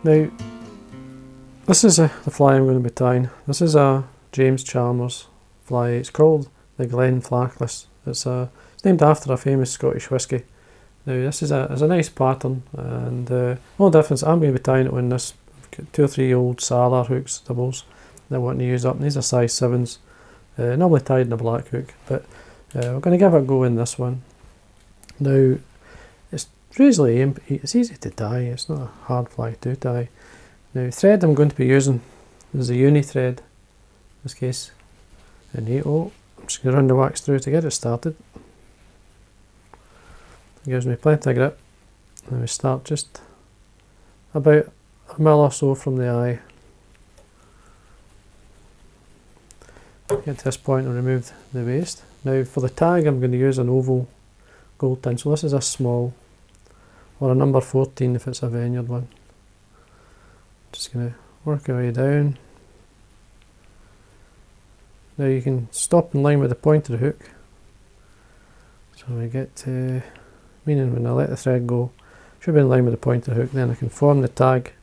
Now, this is the fly I'm going to be tying. This is a James Chalmers fly. It's called the Glenfarclas. It's named after a famous Scottish whisky. Now this is a nice pattern, and no difference. I'm going to be tying it on this. I've got 2 or 3 old Salar hooks, doubles that I want to use up. And these are size 7s. Normally tied in a black hook, but we're going to give it a go in this one. Now it's easy to tie. It's not a hard fly to tie. Now, thread I'm going to be using is the Uni thread, in this case, and I'm just going to run the wax through to get it started. It gives me plenty of grip, and we start just about a mil or so from the eye. Get to this point and remove the waste. Now for the tag I'm going to use an oval gold tinsel. This is a small, or a number 14 if it's a vineyard one. Just going to work our way down. Now you can stop in line with the point of the hook. So we get to, meaning when I let the thread go, should be in line with the point of the hook, then I can form the tag.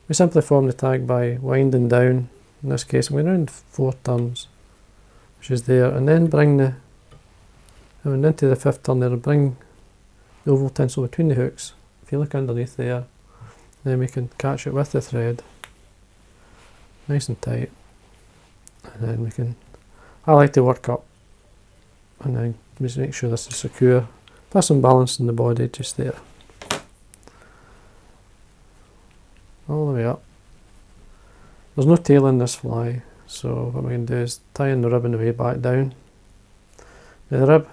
We simply form the tag by winding down. In this case I'm going around 4 turns, which is there, and then bring into the 5th turn there, bring the oval tinsel between the hooks. If you look underneath there, then we can catch it with the thread, nice and tight, and then we can, I like to work up, and then just make sure this is secure, plus some balance in the body just there, all the way up. There's no tail in this fly, so what we're going to do is tie in the rib on the way back down. Now the rib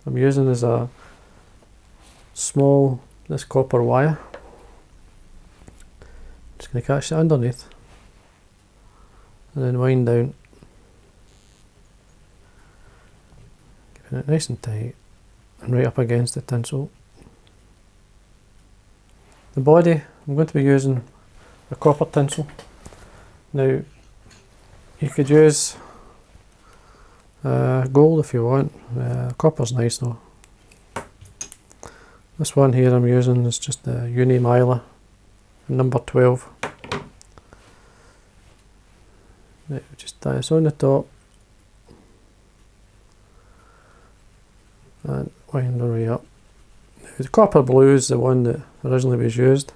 I'm using is a small, this copper wire. Just going to catch it underneath and then wind down, keeping it nice and tight and right up against the tinsel. The body I'm going to be using a copper tinsel. Now you could use gold if you want. Copper's nice though. This one here I'm using is just the Uni-Mylar number 12. Right, just tie this on the top and wind our way up. Now, the copper blue is the one that originally was used,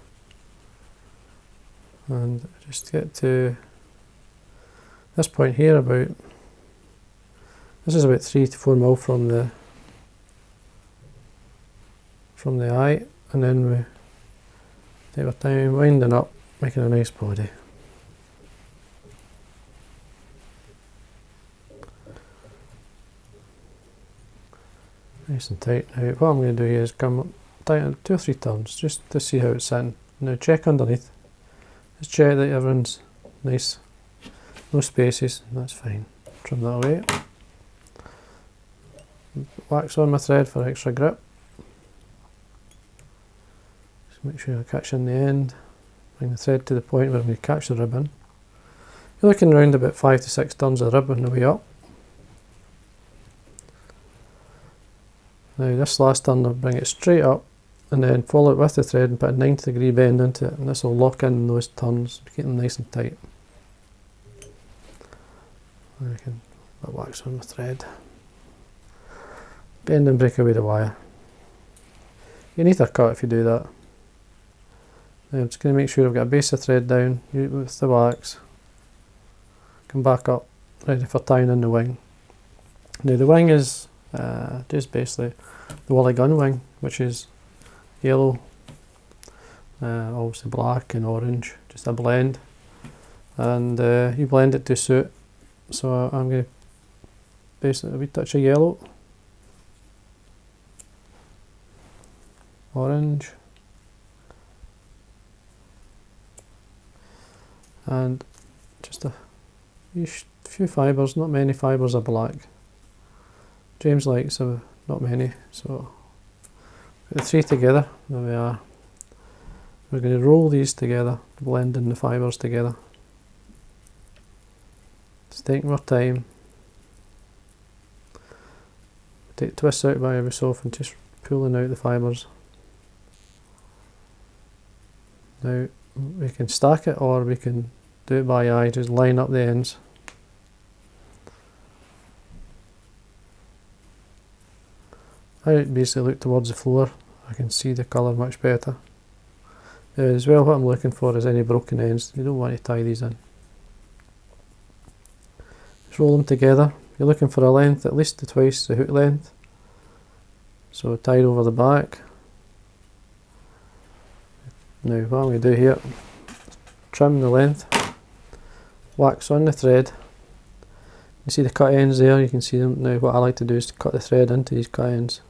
and just get to this point here, this is about 3 to 4 mil from the eye, and then we take our time winding up, making a nice body. Nice and tight. Now what I'm going to do here is come up, tie it 2 or 3 turns just to see how it's sitting. Now check underneath. Just check that everyone's nice, no spaces, and that's fine. Trim that away. Wax on my thread for extra grip. Just make sure I catch in the end. Bring the thread to the point where we catch the ribbon. You're looking around about 5 to 6 turns of ribbon on the way up. Now this last turn I'll bring it straight up and then follow it with the thread and put a 90-degree bend into it, and this will lock in those turns, keep them nice and tight. And I can put wax on my thread. Bend and break away the wire. You need a cut if you do that. Now I'm just going to make sure I've got a base of thread down with the wax. Come back up, ready for tying in the wing. Now the wing is just basically the Wally gun wing, which is yellow, obviously black and orange, just a blend, and you blend it to suit. So I'm going to basically a wee touch of yellow, orange, and just a few fibres, not many fibres of black. James likes not many, so put the 3 together. There we are. We're going to roll these together, blending the fibres together. Just taking more time. Take twists out by every so often, just pulling out the fibres. Now we can stack it, or we can do it by eye, just line up the ends. I basically look towards the floor, I can see the colour much better. As well, what I'm looking for is any broken ends. You don't want to tie these in. Just roll them together. You're looking for a length at least twice the hook length. So tie it over the back. Now what I'm going to do here, trim the length, wax on the thread. You see the cut ends there, you can see them. Now what I like to do is to cut the thread into these cut ends.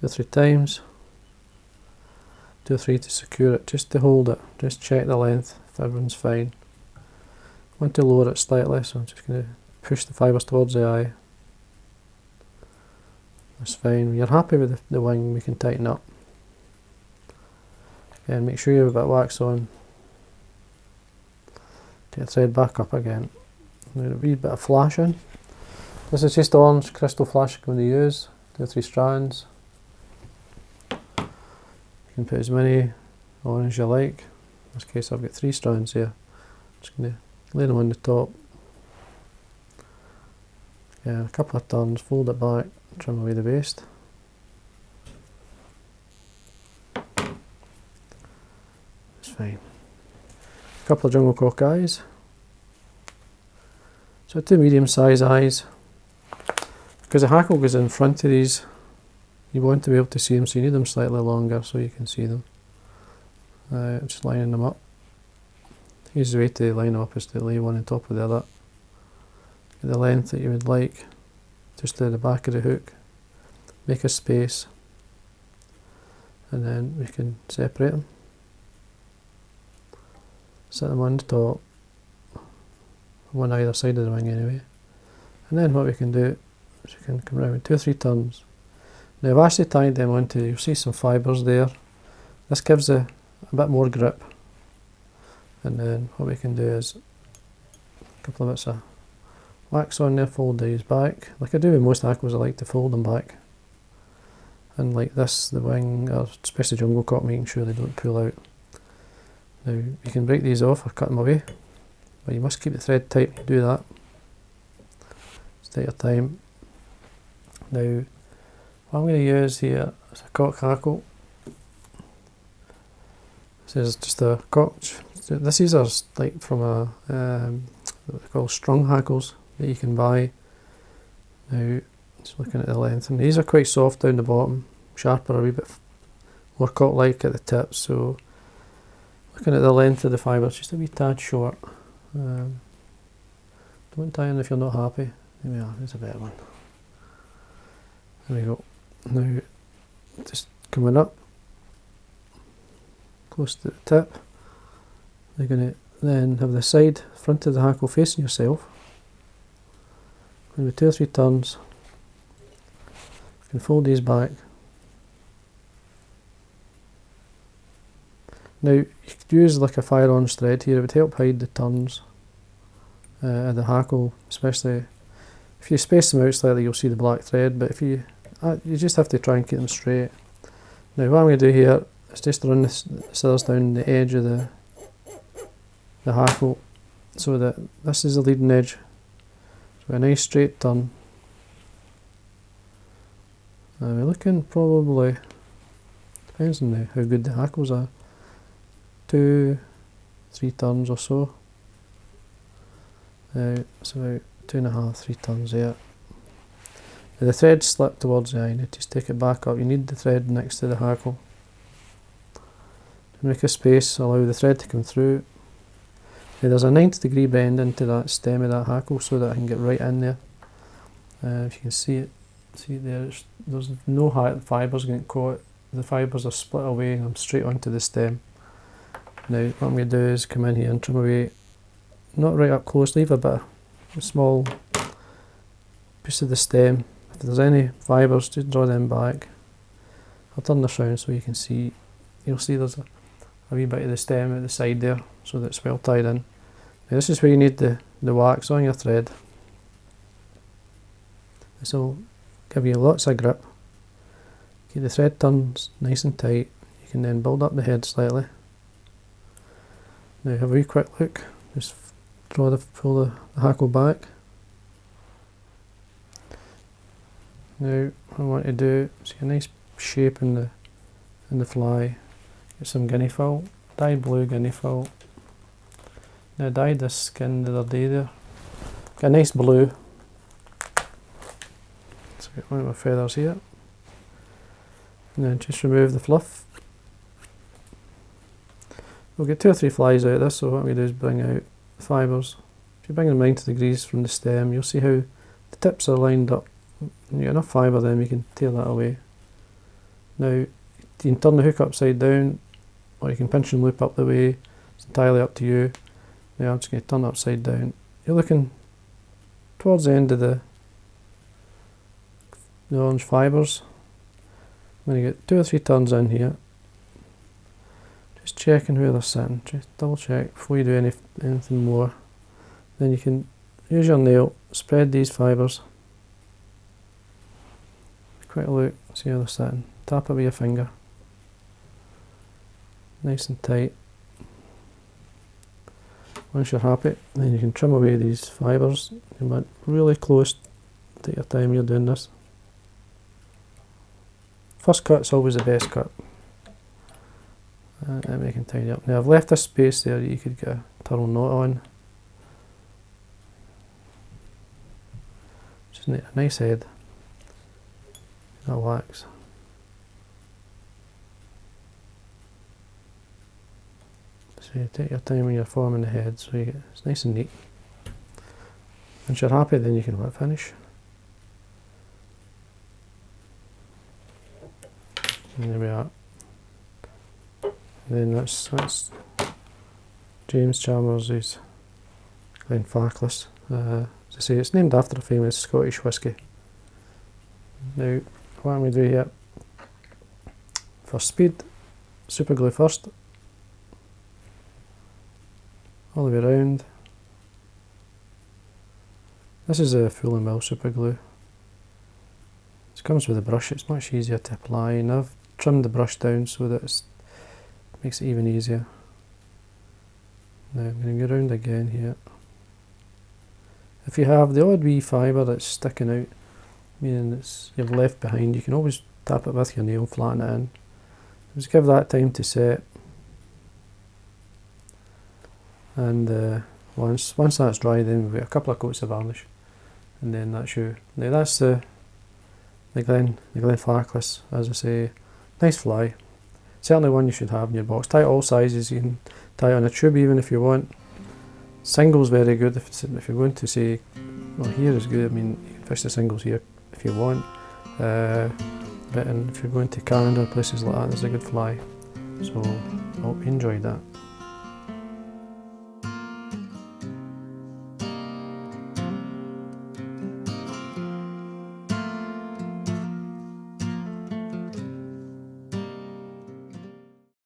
2 or 3 times. 2 or 3 to secure it, just to hold it. Just check the length if everyone's fine. I want to lower it slightly, so I'm just going to push the fibres towards the eye. That's fine. When you're happy with the wing, we can tighten up. Again, make sure you have a bit of wax on. Get the thread back up again. Now a wee bit of flashing. This is just orange Krystal flash I'm going to use. 2 or 3 strands. You can put as many on as you like. In this case I've got 3 strands here. Just going to lay them on the top. Yeah, a couple of turns, fold it back, trim away the waste. It's fine. A couple of jungle cock eyes. So 2 medium size eyes. Because the hackle goes in front of these, you want to be able to see them, so you need them slightly longer so you can see them. Just lining them up. The easiest way to line up is to lay one on top of the other. Get the length that you would like, just to the back of the hook. Make a space, and then we can separate them. Set them on the top, one either side of the wing anyway. And then what we can do is we can come around with 2 or 3 turns. Now I've actually tied them onto, you'll see some fibres there. This gives a bit more grip. And then what we can do is a couple of bits of wax on there, fold these back. Like I do with most hackles, I like to fold them back. And like this, the wing, or especially jungle cock, making sure they don't pull out. Now you can break these off or cut them away, but you must keep the thread tight when you do that. Just take your time. Now what I'm going to use here is a cock hackle. This is just a cock. This is like from a what they call strung hackles that you can buy. Now just looking at the length, and these are quite soft down the bottom, sharper, a wee bit more cock-like at the tips. So looking at the length of the fibre, it's just a wee tad short. Don't tie in if you're not happy. There we are, there's a better one. There we go. Now just coming up close to the tip, you're going to then have the side front of the hackle facing yourself. With 2 or 3 turns, you can fold these back. Now you could use like a firearms thread here, it would help hide the turns of the hackle, especially if you space them out slightly you'll see the black thread, but if you just have to try and keep them straight. Now what I'm going to do here is just run the scissors down the edge of the hackle so that this is the leading edge. So a nice straight turn. Now we're looking probably, depends on how good the hackles are, 2-3 turns or so. It's about 2.5-3 turns there. Now the thread slipped towards the eye, just take it back up. You need the thread next to the hackle. Make a space, allow the thread to come through. Now there's a 90-degree bend into that stem of that hackle so that I can get right in there. If you can see it there, there's no fibres getting caught. The fibres are split away and I'm straight onto the stem. Now what I'm going to do is come in here and trim away, not right up close, leave a bit of a small piece of the stem. If there's any fibres, just draw them back. I'll turn this round so you can see, you'll see there's a wee bit of the stem at the side there so that it's well tied in. Now this is where you need the wax on your thread. This will give you lots of grip. Keep the thread turned nice and tight. You can then build up the head slightly. Now have a wee quick look. Just pull the hackle back. Now what I want to do, see a nice shape in the fly. Get some Guinea fowl, dyed blue Guinea fowl. Now I dyed this skin the other day there. Got a nice blue. So get one of my feathers here. And then just remove the fluff. We'll get 2 or 3 flies out of this, so what we do is bring out the fibres. If you bring them 90 degrees from the stem, you'll see how the tips are lined up. When you get enough fibre then you can tear that away. Now you can turn the hook upside down, or you can pinch and loop up the way. It's entirely up to you. Now I'm just going to turn it upside down. You're looking towards the end of the orange fibres. I'm going to get 2 or 3 turns in here. Just checking where they're sitting. Just double check before you do anything more. Then you can use your nail, spread these fibres. Quick look, see how they're sitting. Tap it with your finger. Nice and tight. Once you're happy, then you can trim away these fibres. You want really close. Take your time, you're doing this. First cut's always the best cut. And we can tidy up. Now I've left this space there that you could get a turtle knot on. Just a nice head. That wax. So you take your time when you're forming the head, so it's nice and neat. Once you're happy, then you can whip finish. And there we are. And then that's James Chalmers' Glenfarclas. As I say, it's named after a famous Scottish whisky. Now, what I'm going to do here, for speed, super glue first, all the way around. This is a Fowl and Mill super glue. It comes with a brush, it's much easier to apply, and I've trimmed the brush down so that it makes it even easier. Now I'm going to go around again here. If you have the odd wee fibre that's sticking out, meaning you've left behind, you can always tap it with your nail, flatten it in. Just give that time to set. And once that's dry, then we've got a couple of coats of varnish, and then that's you. Now that's the Glenfarclas, as I say, nice fly. Certainly one you should have in your box. Tie it all sizes. You can tie it on a tube even if you want. Single's very good if you're going to say, well, here is good. I mean, you can fish the singles here if you want. But if you're going to Canada or places like that, it's a good fly. So I hope you enjoyed that.